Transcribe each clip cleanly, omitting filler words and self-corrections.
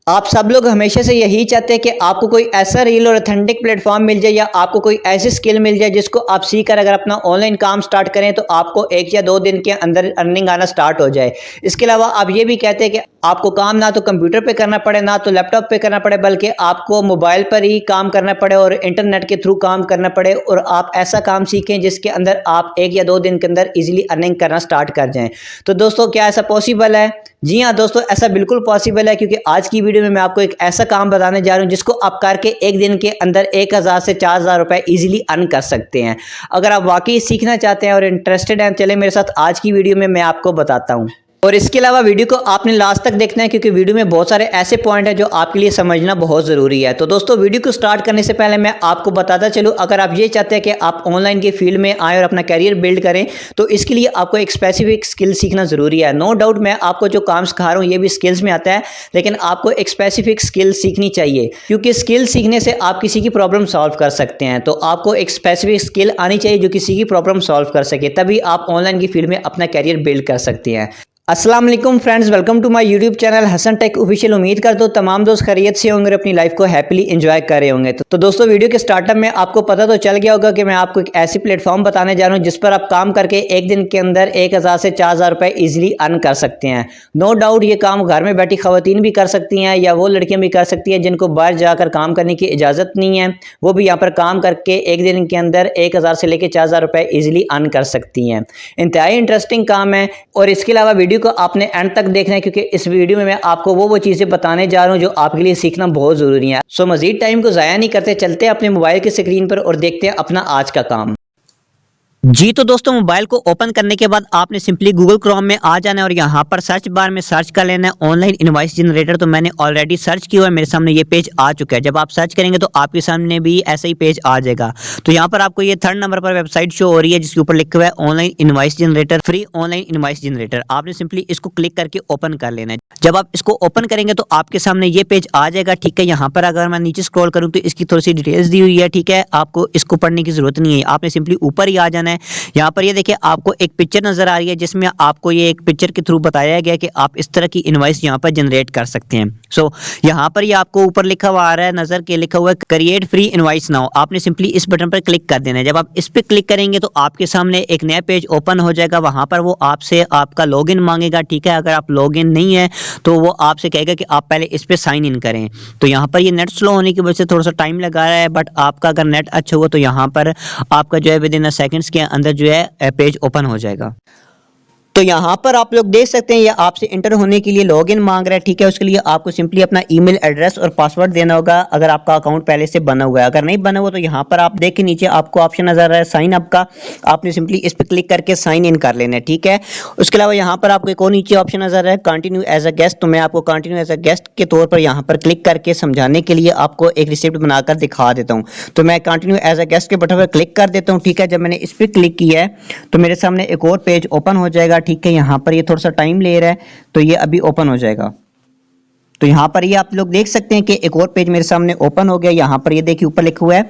आप सब लोग हमेशा से यही चाहते हैं कि आपको कोई ऐसा रील और ऑथेंटिक प्लेटफॉर्म मिल जाए या आपको कोई ऐसी स्किल मिल जाए जिसको आप सीखकर अगर अपना ऑनलाइन काम स्टार्ट करें तो आपको 1 या 2 दिन के अंदर अर्निंग आना स्टार्ट हो जाए। इसके अलावा आप ये भी कहते हैं कि आपको काम ना तो कंप्यूटर पे करना पड़े ना तो लैपटॉप पे करना पड़े, बल्कि आपको मोबाइल पर ही काम करना पड़े और इंटरनेट के थ्रू काम करना पड़े और आप ऐसा काम सीखें जिसके अंदर आप 1 या 2 दिन के अंदर ईजिली अर्निंग करना स्टार्ट कर जाएं। तो दोस्तों, क्या ऐसा पॉसिबल है? जी हाँ दोस्तों, ऐसा बिल्कुल पॉसिबल है, क्योंकि आज की वीडियो में मैं आपको एक ऐसा काम बताने जा रहा हूँ जिसको आप करके 1 दिन के अंदर 1000 से 4000 रुपए इजीली अर्न कर सकते हैं। अगर आप वाकई सीखना चाहते हैं और इंटरेस्टेड हैं, चले मेरे साथ आज की वीडियो में मैं आपको बताता हूँ। और इसके अलावा वीडियो को आपने लास्ट तक देखना है, क्योंकि वीडियो में बहुत सारे ऐसे पॉइंट हैं जो आपके लिए समझना बहुत ज़रूरी है। तो दोस्तों, वीडियो को स्टार्ट करने से पहले मैं आपको बताता चलूँ, अगर आप ये चाहते हैं कि आप ऑनलाइन के फील्ड में आएँ और अपना करियर बिल्ड करें, तो इसके लिए आपको एक स्पेसिफिक स्किल सीखना ज़रूरी है। नो डाउट मैं आपको जो काम सिखा रहा हूँ ये भी स्किल्स में आता है, लेकिन आपको एक स्पेसिफिक स्किल सीखनी चाहिए, क्योंकि स्किल सीखने से आप किसी की प्रॉब्लम सॉल्व कर सकते हैं। तो आपको एक स्पेसिफिक स्किल आनी चाहिए जो किसी की प्रॉब्लम सॉल्व कर सके, तभी आप ऑनलाइन की फील्ड में अपना करियर बिल्ड कर सकते हैं। अस्सलाम वालेकुम friends, welcome to my YouTube channel Hasan tech official. उम्मीद करता हूँ तमाम दोस्त खैरियत से होंगे और अपनी लाइफ को हैप्पीली एंजॉय कर रहे होंगे। तो दोस्तों, वीडियो के स्टार्टअप में आपको पता तो चल गया होगा कि मैं आपको एक ऐसी प्लेटफॉर्म बताने जा रहा हूँ जिस पर आप काम करके 1 दिन के अंदर 1000 से 4000 रुपए इजीली अर्न कर सकते हैं। नो डाउट ये काम घर में बैठी खवातीन भी कर सकती हैं या वो लड़कियां भी कर सकती हैं जिनको बाहर जाकर काम करने की इजाज़त नहीं है, वो भी यहाँ पर काम करके 1 दिन के अंदर 1000 से लेकर 4000 रुपए इजीली अर्न कर सकती हैं। इंतहाई इंटरेस्टिंग काम है और इसके अलावा वीडियो को आपने एंड तक देखना है, क्योंकि इस वीडियो में मैं आपको वो चीजें बताने जा रहा हूं जो आपके लिए सीखना बहुत जरूरी है। सो मजीद टाइम को जाया नहीं करते, चलते हैं अपने मोबाइल की स्क्रीन पर और देखते हैं अपना आज का काम। जी तो दोस्तों, मोबाइल को ओपन करने के बाद आपने सिंपली गूगल क्रोम में आ जाना है और यहाँ पर सर्च बार में सर्च कर लेना है ऑनलाइन इनवॉइस जनरेटर। तो मैंने ऑलरेडी सर्च किया है, मेरे सामने ये पेज आ चुका है। जब आप सर्च करेंगे तो आपके सामने भी ऐसा ही पेज आ जाएगा। तो यहाँ पर आपको ये 3rd नंबर पर वेबसाइट शो हो रही है जिसके ऊपर लिखा हुआ है online invoice generator, free online invoice generator. आपने सिंपली इसको क्लिक करके ओपन कर लेना है। जब आप इसको ओपन करेंगे तो आपके सामने ये पेज आ जाएगा। ठीक है, यहाँ पर अगर मैं नीचे स्क्रॉल करूँ तो इसकी थोड़ी सी डिटेल्स दी हुई है। ठीक है, आपको इसको पढ़ने की जरूरत नहीं है, आपने सिंपली ऊपर ही आ जाना है। यहाँ पर ये देखिए आपको एक पिक्चर नजर आ रही है जिसमें आपको ये एक पिक्चर के थ्रू बताया गया कि आप इस तरह की इनवॉइस यहाँ पर जनरेट कर सकते हैं। सो यहाँ पर ये आपको ऊपर लिखा हुआ आ रहा है, नजर के लिखा हुआ है क्रिएट फ्री इनवॉइस नाउ। आपने सिंपली इस बटन पर क्लिक कर देना है। जब आप इस पर क्लिक करेंगे तो आपके सामने एक नया पेज ओपन हो जाएगा। वहां पर वो आपसे आपका लॉगिन मांगेगा। ठीक है, अगर आप लॉगिन नहीं है तो वो आपसे कहेगा कि आप पहले इस पे साइन इन करें। तो यहाँ पर ये नेट स्लो होने की वजह से थोड़ा सा टाइम लगा रहा है, बट आपका अगर नेट अच्छा हुआ तो यहाँ पर आपका जो है विद इन सेकंड्स के अंदर जो है पेज ओपन हो जाएगा। तो यहाँ पर आप लोग देख सकते हैं ये आपसे इंटर होने के लिए लॉगिन मांग रहा है। ठीक है, उसके लिए आपको सिंपली अपना ईमेल एड्रेस और पासवर्ड देना होगा अगर आपका अकाउंट पहले से बना हुआ है। अगर नहीं बना हुआ तो यहाँ पर आप देखिए नीचे आपको ऑप्शन नजर आ रहा है साइन अप का, आपने सिंपली इस पर क्लिक करके साइन इन कर लेना है। ठीक है, उसके अलावा यहाँ पर आपको एक और नीचे ऑप्शन नजर आ रहा है कंटिन्यू एज अ गेस्ट। तो मैं आपको कंटिन्यू एज अ गेस्ट के तौर पर यहाँ पर क्लिक करके समझाने के लिए आपको एक रिसिप्ट बनाकर दिखा देता हूँ। तो मैं कंटिन्यू एज अ गेस्ट के बटन पर क्लिक कर देता हूँ। ठीक है, जब मैंने इस पर क्लिक किया है तो मेरे सामने एक और पेज ओपन हो जाएगा। ठीक है, यहाँ पर ये थोड़ा सा टाइम ले रहा है तो ये अभी ओपन हो जाएगा। तो यहाँ पर ये आप लोग देख सकते हैं कि एक और पेज मेरे सामने ओपन हो गया। यहाँ पर ये देखिए ऊपर लिखा हुआ है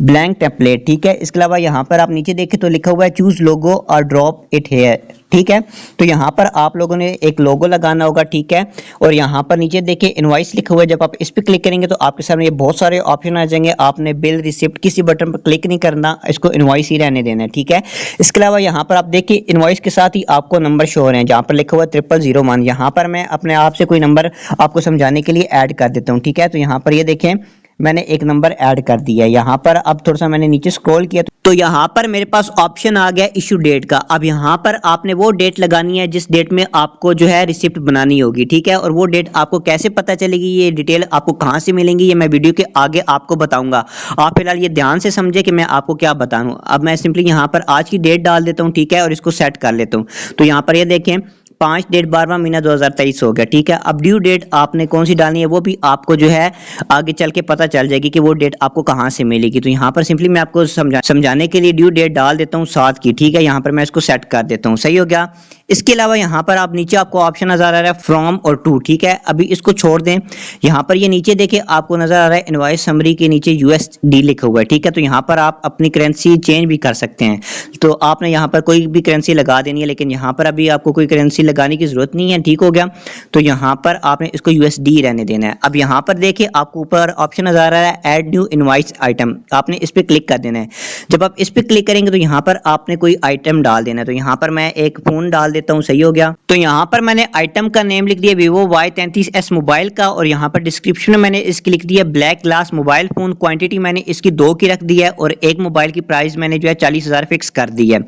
ब्लैंक टेम्पलेट। ठीक है, इसके अलावा यहाँ पर आप नीचे देखें तो लिखा हुआ है चूज लोगो और ड्रॉप इट हेयर। ठीक है, तो यहाँ पर आप लोगों ने एक लोगो लगाना होगा। ठीक है, और यहाँ पर नीचे देखिए इनवॉइस लिखा हुआ है। जब आप इस पर क्लिक करेंगे तो आपके सामने ये बहुत सारे ऑप्शन आ जाएंगे। आपने बिल, रिसिप्ट किसी बटन पर क्लिक नहीं करना, इसको इनवॉइस ही रहने देना है। ठीक है, इसके अलावा यहाँ पर आप देखिए इनवॉइस के साथ ही आपको नंबर शो हो रहे हैं जहाँ पर लिखा हुआ है 0001। यहाँ पर मैं अपने आप से कोई नंबर आपको समझाने के लिए ऐड कर देता हूँ। ठीक है, तो यहाँ पर ये देखें मैंने एक नंबर ऐड कर दिया। यहाँ पर अब थोड़ा सा मैंने नीचे स्क्रॉल किया तो यहाँ पर मेरे पास ऑप्शन आ गया इशू डेट का। अब यहाँ पर आपने वो डेट लगानी है जिस डेट में आपको जो है रिसिप्ट बनानी होगी। ठीक है, और वो डेट आपको कैसे पता चलेगी, ये डिटेल आपको कहाँ से मिलेंगी, ये मैं वीडियो के आगे आपको बताऊंगा। आप फिलहाल ये ध्यान से समझे कि मैं आपको क्या बताऊं। अब मैं सिंपली यहाँ पर आज की डेट डाल देता हूँ। ठीक है, और इसको सेट कर लेता हूँ। तो यहाँ पर ये देखें 5 डेट 12वां महीना 2023 हो गया। ठीक है, अब ड्यू डेट आपने कौन सी डालनी है वो भी आपको जो है आगे चल के पता चल जाएगी कि वो डेट आपको कहाँ से मिलेगी। तो यहाँ पर सिंपली मैं आपको समझाने के लिए ड्यू डेट डाल देता हूँ 7 की। ठीक है, यहाँ पर मैं इसको सेट कर देता हूँ। सही हो गया। इसके अलावा यहाँ पर आप नीचे आपको ऑप्शन नजर आ रहा है फ्रॉम और टू, ठीक है। अभी इसको छोड़ दें। यहाँ पर ये नीचे देखिए आपको नजर आ रहा है इनवॉइस समरी के नीचे यूएसडी लिखा हुआ है, ठीक है। तो यहाँ पर आप अपनी करेंसी चेंज भी कर सकते हैं। तो आपने यहाँ पर कोई भी करेंसी लगा देनी है, लेकिन यहाँ पर अभी आपको कोई करेंसी लगाने की जरूरत नहीं है, ठीक हो गया। तो यहाँ पर आपने इसको यूएसडी रहने देना है। अब यहाँ पर देखिए आपको ऊपर ऑप्शन नजर आ रहा है ऐड न्यू इनवॉइस आइटम, आपने इस पर क्लिक कर देना है। जब आप इस पर क्लिक करेंगे तो यहाँ पर आपने कोई आइटम डाल देना है। तो यहाँ पर मैं एक फोन डाल देता हूँ, सही हो गया। तो यहाँ पर मैंने आइटम का नेम लिख दिया Vivo Y33s मोबाइल का, और यहाँ पर डिस्क्रिप्शन में मैंने इसकी लिख दिया black glass mobile phone. Quantity मैंने इसकी 2 की रख दी है, और एक मोबाइल की प्राइस मैंने जो है 40,000 फिक्स कर दी है।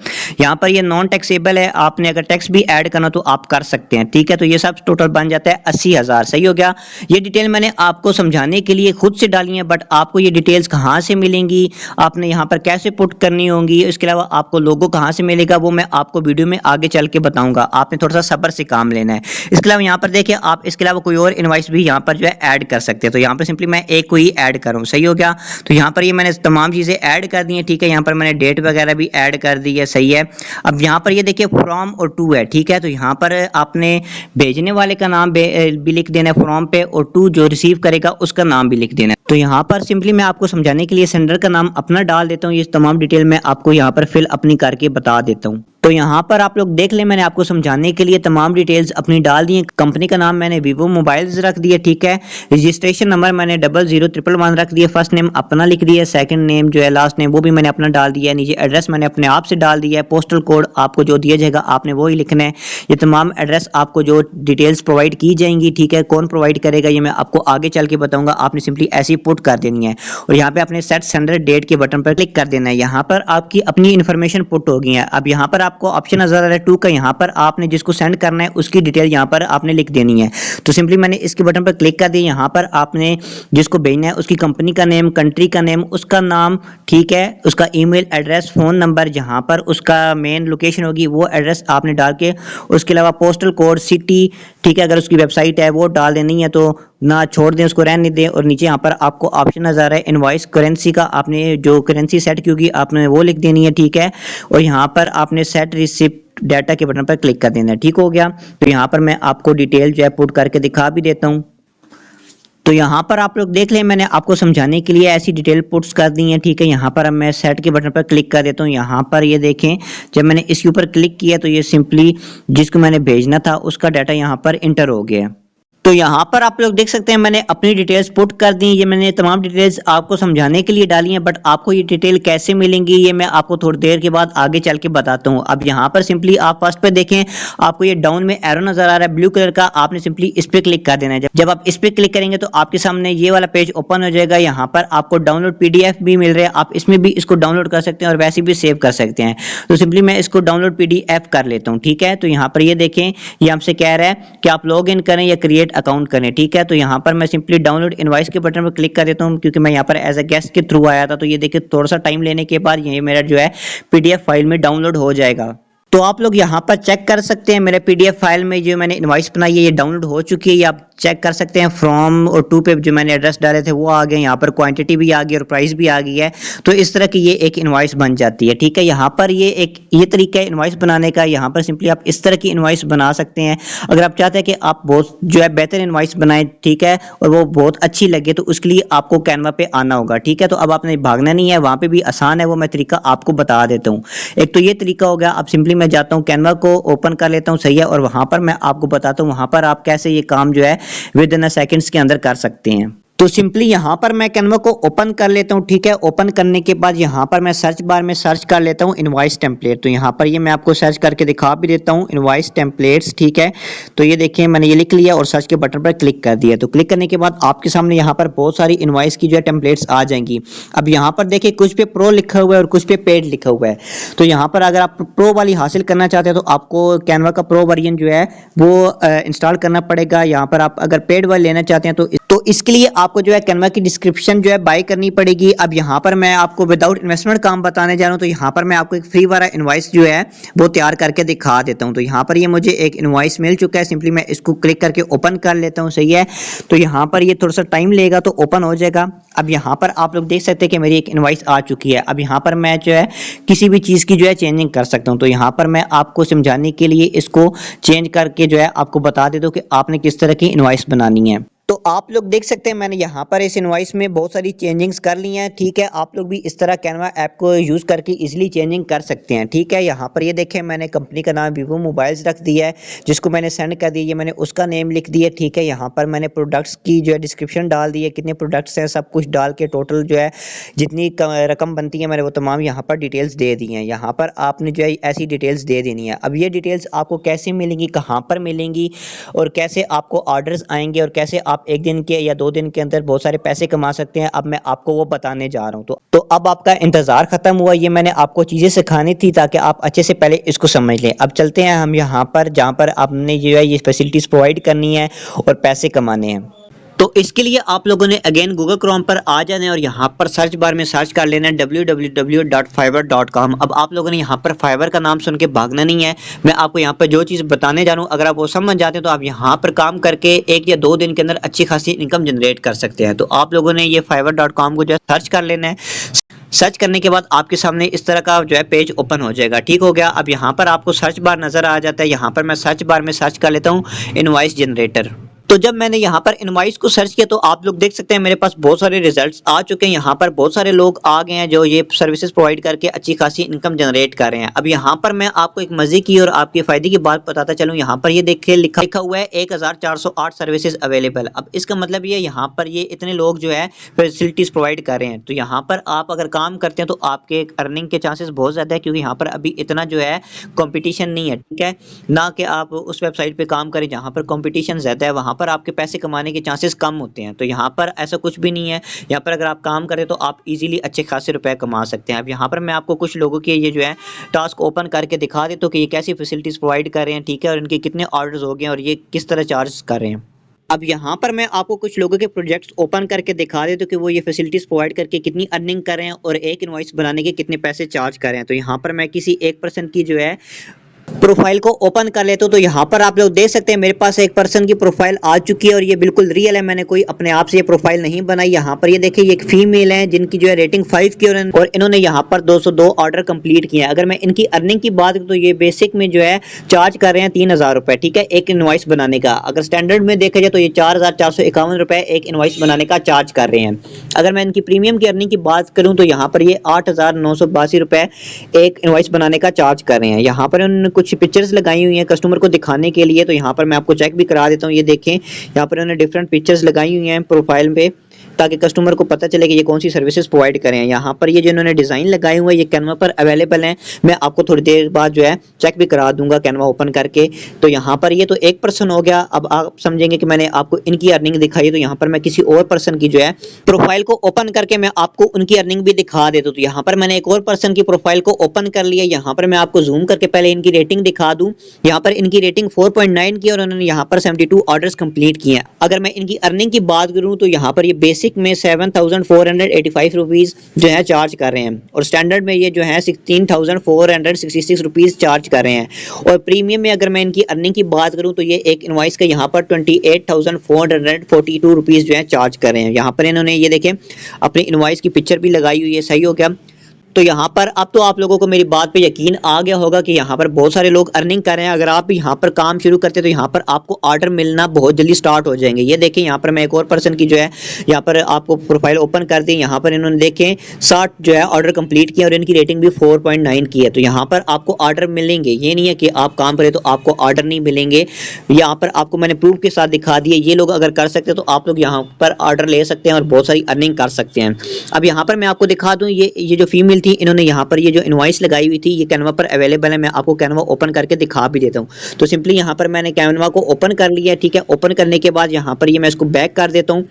यहाँ पर ये नॉन टैक्सेबल है, आपने अगर टैक्स भी ऐड करना तो आप कर सकते हैं, ठीक है। तो ये सब टोटल बन जाता है 80,000, सही हो गया। ये डिटेल मैंने आपको समझाने के लिए खुद से डाली है, बट आपको ये डिटेल्स कहाँ से मिलेंगी, आपने यहाँ पर कैसे पुट करनी होंगी, इसके अलावा आपको लोगो कहाँ से मिलेगा, वो मैं आपको वीडियो में आगे चल के बताऊंगा। आपने थोड़ा सा सब्र से काम लेना है। इसके अलावा यहाँ पर देखिए आप इसके अलावा कोई और इनवॉइस भी यहाँ पर जो है ऐड कर सकते हैं। तो यहाँ पर सिंपली मैं एक को ही ऐड करूँ, सही हो गया। तो यहाँ पर ये मैंने तमाम चीज़ें ऐड कर दी हैं, ठीक है। यहाँ पर मैंने डेट वगैरह भी ऐड कर दी है, सही है। अब यहाँ पर ये देखिए फ्रॉम और टू है, ठीक है। तो यहाँ पर आपने भेजने वाले का नाम भी लिख देना है फ्रॉम पे, और टू जो रिसीव करेगा उसका नाम भी लिख देना है। तो यहाँ पर सिंपली मैं आपको समझाने के लिए सेंडर का नाम अपना डाल देता हूँ। ये तमाम डिटेल मैं आपको यहाँ पर फिल अपनी करके बता देता हूँ। तो यहाँ पर आप लोग देख लें, मैंने आपको समझाने के लिए तमाम डिटेल्स अपनी डाल दी हैं। कंपनी का नाम मैंने वीवो मोबाइल्स रख दिया, ठीक है। रजिस्ट्रेशन नंबर मैंने 001111 रख दिया। फर्स्ट नेम अपना लिख दिया, सेकंड नेम जो है लास्ट नेम वो भी मैंने अपना डाल दिया है। नीचे एड्रेस मैंने अपने आप से डाल दिया है। पोस्टल कोड आपको जो दिया जाएगा आपने वो ही लिखना है। ये तमाम एड्रेस आपको जो डिटेल्स प्रोवाइड की जाएंगी, ठीक है। कौन प्रोवाइड करेगा ये मैं आपको आगे चल के बताऊंगा। आपने सिंपली ऐसे ही पुट कर देनी है, और यहाँ पे आपने सेट सेंडर डेट के बटन पर क्लिक कर देना है। यहाँ पर आपकी अपनी इन्फॉर्मेशन पुट हो गई है। अब यहाँ पर आपको ऑप्शन नजर आ रहा है टू का, यहाँ पर आपने जिसको सेंड करना है उसकी डिटेल यहाँ पर आपने लिख देनी है। तो सिंपली मैंने इसके बटन पर क्लिक कर दिया। यहाँ पर आपने जिसको भेजना है उसकी कंपनी का नेम, कंट्री का नेम, उसका नाम, ठीक है, उसका ईमेल एड्रेस, फोन नंबर, जहाँ पर उसका मेन लोकेशन होगी वो एड्रेस आपने डाल के, उसके अलावा पोस्टल कोड, सिटी, ठीक है, अगर उसकी वेबसाइट है वो डाल देनी है तो ना छोड़ दें, उसको रहने दें। और नीचे यहाँ पर आपको ऑप्शन नजर आ रहा है इनवॉइस करेंसी का, आपने जो करेंसी सेट की होगी आपने वो लिख देनी है, ठीक है। और यहाँ पर आपने सेट रिसिप्ट डाटा के बटन पर क्लिक कर देना है, ठीक हो गया। तो यहाँ पर मैं आपको डिटेल जो है पुट करके दिखा भी देता हूँ। तो यहाँ पर आप लोग देख लें, मैंने आपको समझाने के लिए ऐसी डिटेल पुट्स कर दी हैं, ठीक है। यहाँ पर अब मैं सेट के बटन पर क्लिक कर देता हूँ। यहाँ पर ये देखें, जब मैंने इसके ऊपर क्लिक किया तो ये सिंपली जिसको मैंने भेजना था उसका डाटा यहाँ पर इंटर हो गया। तो यहाँ पर आप लोग देख सकते हैं मैंने अपनी डिटेल्स पुट कर दी। ये मैंने तमाम डिटेल्स आपको समझाने के लिए डाली हैं, बट आपको ये डिटेल कैसे मिलेंगी ये मैं आपको थोड़ी देर के बाद आगे चल के बताता हूँ। अब यहाँ पर सिंपली आप फर्स्ट पे देखें, आपको ये डाउन में एरो नजर आ रहा है ब्लू कलर का, आपने सिंपली इस पे क्लिक कर देना है। जब आप इस पे क्लिक करेंगे तो आपके सामने ये वाला पेज ओपन हो जाएगा। यहाँ पर आपको डाउनलोड PDF भी मिल रहा है, आप इसमें भी इसको डाउनलोड कर सकते हैं और वैसे भी सेव कर सकते हैं। तो सिंपली मैं इसको डाउनलोड PDF कर लेता हूँ, ठीक है। तो यहाँ पर ये देखें, ये हमसे कह रहा है कि आप लॉग इन करें या क्रिएट अकाउंट करें, ठीक है। तो यहाँ पर मैं सिंपली डाउनलोड इनवॉइस के बटन पर क्लिक कर देता हूँ, क्योंकि मैं यहाँ पर एज अ गेस्ट के थ्रू आया था। तो ये देखिए थोड़ा सा टाइम लेने के बाद ये मेरा जो है PDF फाइल में डाउनलोड हो जाएगा। तो आप लोग यहाँ पर चेक कर सकते हैं मेरे PDF फाइल में जो मैंने इनवॉइस बनाई है ये डाउनलोड हो चुकी है। ये आप चेक कर सकते हैं। फ्रॉम और टू पे जो मैंने एड्रेस डाले थे वो आ गए, यहाँ पर क्वांटिटी भी आ गई और प्राइस भी आ गई है। तो इस तरह की ये एक इनवॉइस बन जाती है, ठीक है। यहाँ पर ये तरीका है इनवॉइस बनाने का। यहाँ पर सिंपली आप इस तरह की इनवॉइस बना सकते हैं। अगर आप चाहते हैं कि आप बहुत जो है बेहतर इनवॉइस बनाएं, ठीक है, और वो बहुत अच्छी लगे, तो उसके लिए आपको कैनवा पे आना होगा, ठीक है। तो अब आपने भागना नहीं है, वहाँ पे भी आसान है, वो मैं तरीका आपको बता देता हूँ। एक तो ये तरीका हो गया। अब सिंपली मैं जाता हूँ कैनवा को ओपन कर लेता हूँ, सही है, और वहां पर मैं आपको बताता हूँ वहां पर आप कैसे ये काम जो है विद इन सेकंड्स के अंदर कर सकते हैं। तो सिंपली यहाँ पर मैं कैनवा को ओपन कर लेता हूँ, ठीक है। ओपन करने के बाद यहाँ पर मैं सर्च बार में सर्च कर लेता हूँ इनवॉइस टेम्पलेट। तो यहाँ पर ये मैं आपको सर्च करके दिखा भी देता हूँ इनवॉइस टेम्पलेट्स, ठीक है। तो ये देखिए मैंने ये लिख लिया और सर्च के बटन पर क्लिक कर दिया। तो क्लिक करने के बाद आपके सामने यहाँ पर बहुत सारी इनवॉइस की जो है टेम्पलेट्स आ जाएंगी। अब यहाँ पर देखिए कुछ पे प्रो लिखा हुआ है और कुछ पे पेड लिखा हुआ है। तो यहाँ पर अगर आप प्रो वाली हासिल करना चाहते हैं तो आपको कैनवा का प्रो वर्जन जो है वो इंस्टॉल करना पड़ेगा। यहाँ पर आप अगर पेड वाली लेना चाहते हैं तो इसके लिए आपको जो है कैनवा की डिस्क्रिप्शन जो है बाय करनी पड़ेगी। अब यहाँ पर मैं आपको विदाउट इन्वेस्टमेंट काम बताने जा रहा हूँ। तो यहाँ पर मैं आपको एक फ्री वाला इनवॉइस जो है वो तैयार करके दिखा देता हूँ। तो यहाँ पर ये मुझे एक इनवॉइस मिल चुका है, सिंपली मैं इसको क्लिक करके ओपन कर लेता हूँ। सही है, तो यहाँ पर ये थोड़ा सा टाइम लेगा तो ओपन हो जाएगा। अब यहाँ पर आप लोग देख सकते हैं कि मेरी एक इनवॉइस आ चुकी है। अब यहाँ पर मैं जो है किसी भी चीज़ की जो है चेंजिंग कर सकता हूँ। तो यहाँ पर मैं आपको समझाने के लिए इसको चेंज करके जो है आपको बता देता हूँ कि आपने किस तरह की इनवॉइस बनानी है। तो आप लोग देख सकते हैं मैंने यहाँ पर इस इनवॉइस में बहुत सारी चेंजिंग्स कर ली हैं। ठीक है, आप लोग भी इस तरह कैनवा ऐप को यूज़ करके इजीली चेंजिंग कर सकते हैं। ठीक है, यहाँ पर ये देखें मैंने कंपनी का नाम वीवो मोबाइल्स रख दिया है, जिसको मैंने सेंड कर दिया, ये मैंने उसका नेम लिख दिया। ठीक है, यहाँ पर मैंने प्रोडक्ट्स की जो है डिस्क्रिप्शन डाल दी है, कितने प्रोडक्ट्स हैं सब कुछ डाल के टोटल जो है जितनी रकम बनती है मैंने वो तमाम यहाँ पर डिटेल्स दे दी हैं। यहाँ पर आपने जो है ऐसी डिटेल्स दे देनी है। अब ये डिटेल्स आपको कैसे मिलेंगी, कहाँ पर मिलेंगी और कैसे आपको ऑर्डर्स आएंगे और कैसे आप एक दिन के या 2 दिन के अंदर बहुत सारे पैसे कमा सकते हैं, अब मैं आपको वो बताने जा रहा हूँ। तो अब आपका इंतजार खत्म हुआ, ये मैंने आपको चीजें सिखानी थी ताकि आप अच्छे से पहले इसको समझ लें। अब चलते हैं हम यहाँ पर जहाँ पर आपने जो है ये फैसिलिटीज प्रोवाइड करनी है और पैसे कमाने हैं। तो इसके लिए आप लोगों ने अगेन गूगल क्रोम पर आ जाना है और यहाँ पर सर्च बार में सर्च कर लेना है www.fiverr.com। अब आप लोगों ने यहाँ पर फाइवर का नाम सुन के भागना नहीं है। मैं आपको यहाँ पर जो चीज़ बताने जा रहा हूँ अगर आप वो समझ जाते हैं तो आप यहाँ पर काम करके 1 या 2 दिन के अंदर अच्छी खासी इनकम जनरेट कर सकते हैं। तो आप लोगों ने ये fiverr.com को जो है सर्च कर लेना है। सर्च करने के बाद आपके सामने इस तरह का जो है पेज ओपन हो जाएगा। ठीक हो गया, अब यहाँ पर आपको सर्च बार नजर आ जाता है। यहाँ पर मैं सर्च बार में सर्च कर लेता हूँ इनवॉइस जनरेटर। तो जब मैंने यहाँ पर इनवॉइस को सर्च किया तो आप लोग देख सकते हैं मेरे पास बहुत सारे रिजल्ट्स आ चुके हैं। यहाँ पर बहुत सारे लोग आ गए हैं जो ये सर्विसेज प्रोवाइड करके अच्छी खासी इनकम जनरेट कर रहे हैं। अब यहाँ पर मैं आपको एक मजे की और आपके फायदे की बात बताता चलूँ। यहाँ पर ये देखिए लिखा हुआ है 1408 सर्विसेज अवेलेबल। अब इसका मतलब ये यहाँ पर ये इतने लोग जो है फैसिलिटीज प्रोवाइड कर रहे हैं। तो यहाँ पर आप अगर काम करते हैं तो आपके अर्निंग के चांसेस बहुत ज़्यादा है, क्योंकि यहाँ पर अभी इतना जो है कंपटीशन नहीं है। ठीक है, ना कि आप उस वेबसाइट पे काम करें जहाँ पर कंपटीशन ज़्यादा है, वहाँ पर आपके पैसे कमाने के चांसेस कम होते हैं। तो यहाँ पर ऐसा कुछ भी नहीं है, यहाँ पर अगर आप काम करें तो आप इजीली अच्छे खासे रुपए कमा सकते हैं। अब यहाँ पर मैं आपको कुछ लोगों के ये जो है टास्क ओपन करके दिखा देता हूँ कि ये कैसी फैसिलिटीज़ प्रोवाइड कर रहे हैं। ठीक है, और इनके कितने ऑर्डर्स हो गए हैं और ये किस तरह चार्ज कर रहे हैं। अब यहाँ पर मैं आपको कुछ लोगों के प्रोजेक्ट्स ओपन करके दिखा देता हूँ कि वो ये फैसिलिटीज़ प्रोवाइड करके कितनी अर्निंग कर रहे हैं और एक इनवॉइस बनाने के कितने पैसे चार्ज कर रहे हैं। तो यहाँ पर मैं किसी एक पर्सन की जो है प्रोफाइल को ओपन कर लेते हो तो यहाँ पर आप लोग देख सकते हैं मेरे पास एक पर्सन की प्रोफाइल आ चुकी है और ये बिल्कुल रियल है, मैंने कोई अपने आप से ये प्रोफाइल नहीं बनाई। यहाँ पर ये देखिए ये एक फीमेल है जिनकी जो है रेटिंग 5 की और इन्होंने यहाँ पर 202 ऑर्डर कंप्लीट किए हैं। अगर मैं इनकी अर्निंग की बात करूँ तो ये बेसिक में जो है चार्ज कर रहे हैं 3000 रुपये। ठीक है, एक इनवॉइस बनाने का। अगर स्टैंडर्ड में देखा जाए तो ये 4451 रुपये एक इनवॉइस बनाने का चार्ज कर रहे हैं। अगर मैं इनकी प्रीमियम की अर्निंग की बात करूँ तो यहाँ पर ये 8982 रुपये एक इनवॉइस बनाने का चार्ज कर रहे हैं। यहाँ पर उन्होंने कुछ पिक्चर्स लगाई हुई हैं कस्टमर को दिखाने के लिए। तो यहाँ पर मैं आपको चेक भी करा देता हूँ। ये देखें यहाँ पर उन्होंने डिफरेंट पिक्चर्स लगाई हुई हैं प्रोफाइल पे ताकि कस्टमर को पता चले कि ये कौन सी सर्विसेज प्रोवाइड करें। यहाँ पर ये जो इन्होंने डिज़ाइन लगाए हुए हैं ये कैनवा पर अवेलेबल हैं। मैं आपको थोड़ी देर बाद जो है चेक भी करा दूंगा कैनवा ओपन करके। तो यहाँ पर ये तो एक पर्सन हो गया। अब आप समझेंगे कि मैंने आपको इनकी अर्निंग दिखाई, तो यहाँ पर मैं किसी और पर्सन की जो है प्रोफाइल को ओपन करके मैं आपको उनकी अर्निंग भी दिखा देता हूँ। तो यहाँ पर मैंने एक और पर्सन की प्रोफाइल को ओपन कर लिया। यहाँ पर मैं आपको जूम करके पहले इनकी रेटिंग दिखा दूँ। यहाँ पर इनकी रेटिंग 4.9 की और उन्होंने यहाँ पर 72 ऑर्डर्स कंप्लीट किए हैं। अगर मैं इनकी अर्निंग की बात करूँ तो यहाँ पर ये बेसिक में 7485 रुपीज़ जो है चार्ज कर रहे हैं और स्टैंडर्ड में ये जो है 16466 रुपीज़ चार्ज कर रहे हैं। और प्रीमियम में अगर मैं इनकी अर्निंग की बात करूं तो ये एक इनवॉइस का यहाँ पर 28,442 रुपीज़ जो है चार्ज कर रहे हैं। यहाँ पर इन्होंने ये देखें अपनी इनवॉइस की पिक्चर भी लगाई हुई है। सही हो गया। तो यहाँ पर अब तो आप लोगों को मेरी बात पे यकीन आ गया होगा कि यहाँ पर बहुत सारे लोग अर्निंग कर रहे हैं। अगर आप यहाँ पर काम शुरू करते तो यहाँ पर आपको ऑर्डर मिलना बहुत जल्दी स्टार्ट हो जाएंगे। ये देखें यहाँ पर मैं एक और पर्सन की जो है यहाँ पर आपको प्रोफाइल ओपन कर दी। यहाँ पर इन्होंने देखें 60 जो है ऑर्डर कंप्लीट किया और इनकी रेटिंग भी 4.9 की है। तो यहाँ पर आपको ऑर्डर मिलेंगे, ये नहीं है कि आप काम करें तो आपको ऑर्डर नहीं मिलेंगे। यहाँ पर आपको मैंने प्रूफ के साथ दिखा दिए। ये लोग अगर कर सकते हैं तो आप लोग यहाँ पर ऑर्डर ले सकते हैं और बहुत सारी अर्निंग कर सकते हैं। अब यहाँ पर मैं आपको दिखा दूँ ये जो फीमेल थी, इन्होंने यहाँ पर ये जो इनवॉइस लगाई हुई थी ये कैनवा पर अवेलेबल है। मैं आपको कैनवा ओपन करके दिखा भी देता हूँ। तो सिंपली यहाँ पर मैंने कैनवा को ओपन कर लिया है, ठीक है। ओपन करने के बाद यहाँ पर ये मैं इसको बैक कर देता हूँ।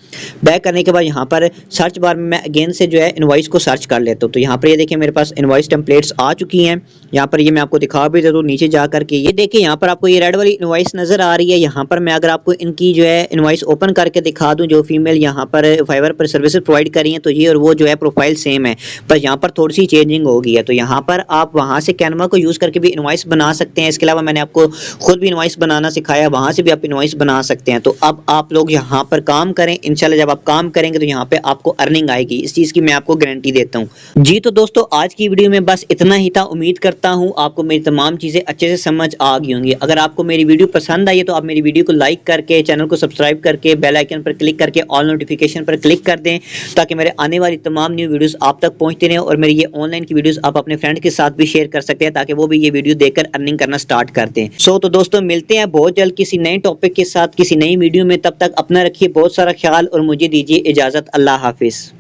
बैक करने के बाद यहाँ पर सर्च बार में मैं अगेन से जो है इनवॉइस को सर्च कर लेता हूँ। तो यहाँ पर ये देखिए मेरे पास इनवॉइस टेम्पलेट्स आ चुकी हैं। यहाँ पर ये मैं आपको दिखा भी देता हूँ नीचे जा करके। ये देखिए यहाँ पर आपको ये रेड वाली इनवॉइस नजर आ रही है। यहाँ पर मैं अगर आपको इनकी जो है इनवॉइस ओपन करके दिखा दूं, जो फीमेल यहाँ पर फाइवर पर सर्विसेज प्रोवाइड करी हैं, तो ये और वो जो है प्रोफाइल सेम है, पर यहाँ पर थोड़ी सी चेंजिंग हो गई है। तो यहाँ पर आप वहाँ से कैनवा को यूज करके भी इनवॉइस बना सकते हैं। इसके अलावा मैंने आपको खुद भी इनवॉइस बनाना सिखाया, वहाँ से भी आप इनवॉइस बना सकते हैं। तो अब आप लोग यहाँ पर काम करें, इंशाल्लाह जब आप काम करेंगे तो यहाँ पे आपको अर्निंग आएगी, इस चीज की मैं आपको गारंटी देता हूँ जी। तो दोस्तों आज की वीडियो में बस इतना ही था। उम्मीद करता हूँ आपको मेरी तमाम चीजें अच्छे से समझ आ गई होंगी। अगर आपको मेरी वीडियो पसंद आई है तो आप मेरी वीडियो को लाइक करके, चैनल को सब्सक्राइब करके, बेल आइकन पर क्लिक करके ऑल नोटिफिकेशन पर क्लिक कर दें, ताकि मेरे आने वाली तमाम न्यू वीडियोस आप तक पहुंचते रहें। और मेरी ये ऑनलाइन की वीडियोस आप अपने फ्रेंड के साथ भी शेयर कर सकते हैं, ताकि वो भी ये वीडियो देखकर अर्निंग करना स्टार्ट कर दें। तो दोस्तों मिलते हैं बहुत जल्द किसी नए टॉपिक के साथ, किसी नई वीडियो में। तब तक अपना रखिए बहुत सारा ख्याल और मुझे दीजिए इजाजत। अल्लाह हाफिज।